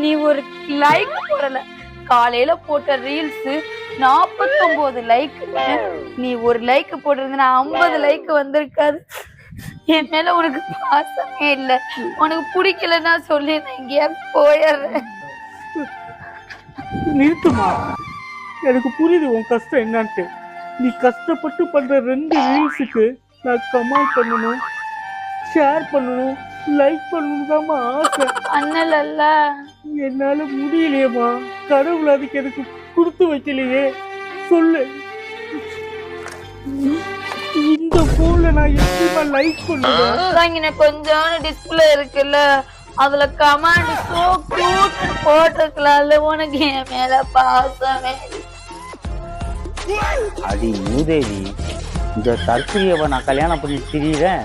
நீ ஒரு லைக் போடல. காலையில போட்ட ரீல்ஸ் 49 லைக். நீ ஒரு லைக் போட்டிருந்தா 50 லைக் வந்திருக்காது. என் மேல உனக்கு பாசமே இல்ல. உனக்கு பிடிக்கலன்னா சொல்லி நான் எங்கேயாவது போயிடுறேன். நிறுத்துமா, எனக்கு புரியுது உன் கஷ்டம் என்னன்ட்டு. நீ கஷ்டப்பட்டு பண்ற 2 ரீல்ஸுக்கு நான் கமெண்ட் பண்ணணும், ஷேர் பண்ணணும், லைக் பண்ணணும் தாம்மா ஆசை. அண்ணலல்ல என்னால முடியலையேம்மா. கடவுள் அதுக்கு எனக்கு கொடுத்து வைக்கலையே. சொல்லு, இந்த போன்ல நான் எப்படிமா லைக் பண்ணுவேன்? இங்க கொஞ்சம் டிஸ்பிளே இருக்குல்ல, அதுல கமாண்ட் சோ கியூட் போட்டிருக்கலாம்ல. உனக்கு என் மேல பாசமே. அடி மூதேவி, இந்த தற்கொலையவ நான் கல்யாணம் பண்ணி திரியிறேன்.